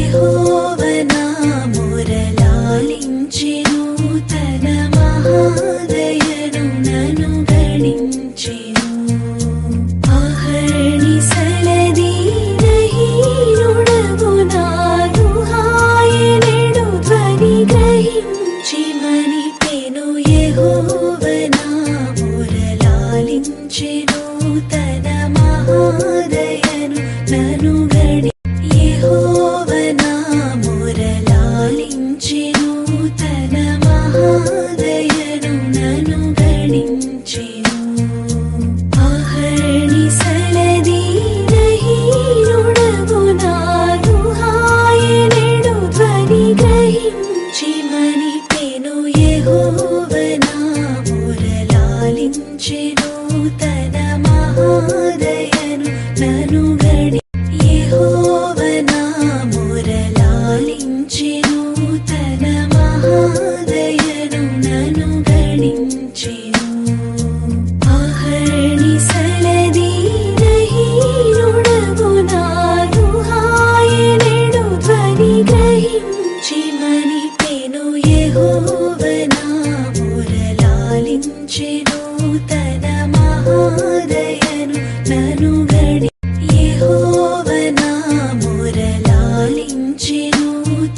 యెహోవనా మురళాలించెను తన మహాదయను నన్ను గణించెను అహర్నిశలదీనహీనుడగు నాను ఆయనెడు ధ్వని గ్రహించి మనిపెను యెహోవనా మురళాలించెను తన మహాదయను నన్ను యెహోవనా మురళాలించెను తన మహాదయను నన్ను గణించెను అహర్నిశలదీనహీనుడగు నాను ఆయనెడు ధ్వని గ్రహించి మనిపెను యెహోవనా మురళాలించెను తన మహాదయను నన్ను యెహోవనా మురళాలించెను తన మహాదయను నన్ను గణించెను అహర్నిశలదీనహీనుడగు నాను ఆయనెడు ధ్వని గ్రహించి మనిపెను యెహోవనా మురళాలించెను తన మహాదయను నన్ను యెహోవనా మురళాలించెను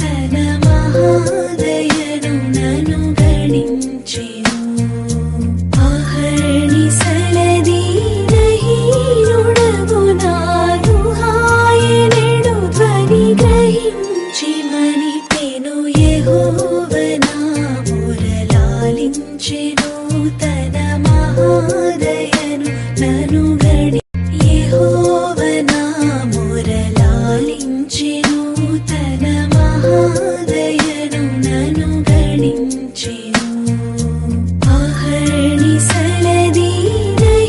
తన మహాదయను నన్ను గణించెను అహర్నిశలదీనహీనుడగు నాను ఆయనెడు ధ్వని గ్రహించి మనిపెను యెహోవనా మురళాలించెను తన మహాదయను నన్ను యెహోవనా మురళాలించెను తన మహాదయను నన్ను గణించెను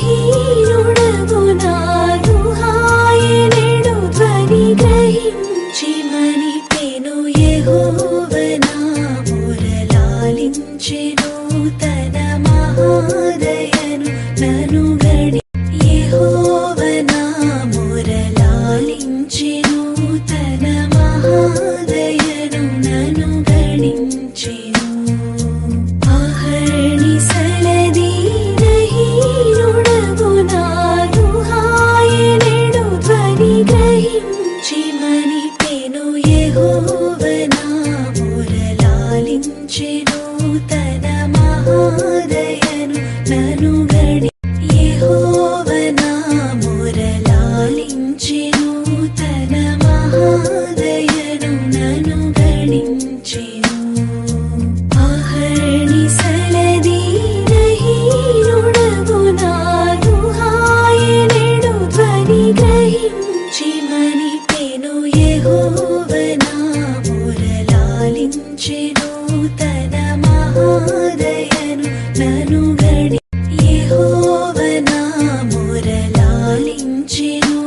అహర్నిశలదీనహీనుడగు నాను ఆయనెడు ధ్వని గ్రహించి మనిపెను యెహోవనా మురళాలించెను తన మహాదయను నన్ను యెహోవనా మురళాలించెను తన మహాదయను నన్ను గణించెను అహర్నిశలదీనహీనుడగు నాను ఆయనెడు ధ్వని గ్రహించి మనిపెను యెహోవనా మురళాలించెను తన మహాదయను నన్ను యెహోవనా మురళాలించెను తన మహాదయను నన్ను గణించెను అహర్నిశలదీనహీనుడగు నాను ఆయనెడు ధ్వని గ్రహించి మనిపెను యెహోవనా మురళాలించెను తన మహాదయను నన్ను యెహోవనా మురళాలించెను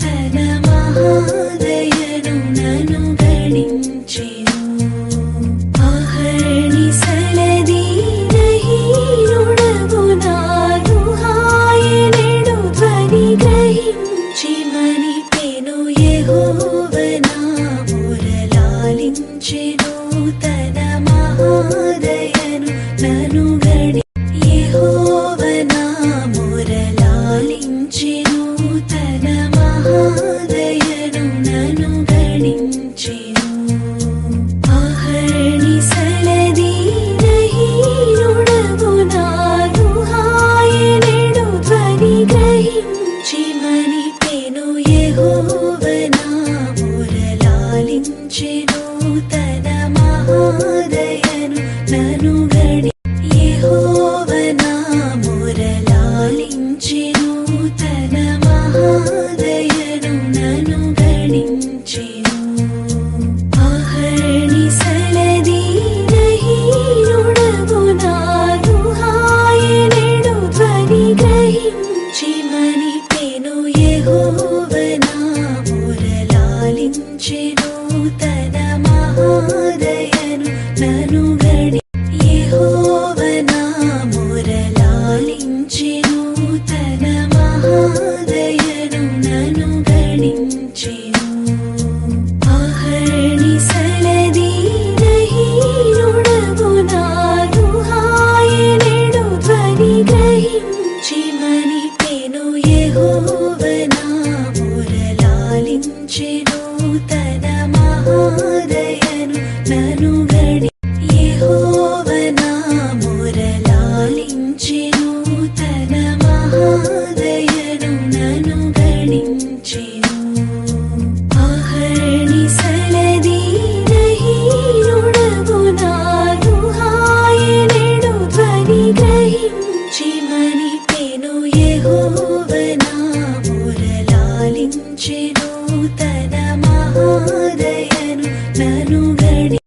తన మహాదయను నన్ను గణించెను అహర్నిశలదీనహీనుడగు నాను ఆయనెడు ధ్వని గ్రహించి మనిపెను యెహోవనా మురళాలించెను తన మహాదయను నన్ను యెహోవనా మురళాలించెను తన మహాదయను నన్ను గణించెను అహర్నిశలదీనహీనుడగు నాను ఆయనెడు ధ్వని గ్రహించి మనిపెను యెహోవనా మురళాలించెను తన మహాదయను నన్ను యెహోవనా మురళాలించెను తన మహాదయను నన్ను గణించెను అహర్నిశలదీనహీనుడగు నాను ఆయనెడు ధ్వని గ్రహించి మనిపెను యెహోవనా మురళాలించెను తన మహాదయను నన్ను యెహోవనా మురళాలించెను తన మహాదయను నన్ను గణించెను అహర్ని నను గడి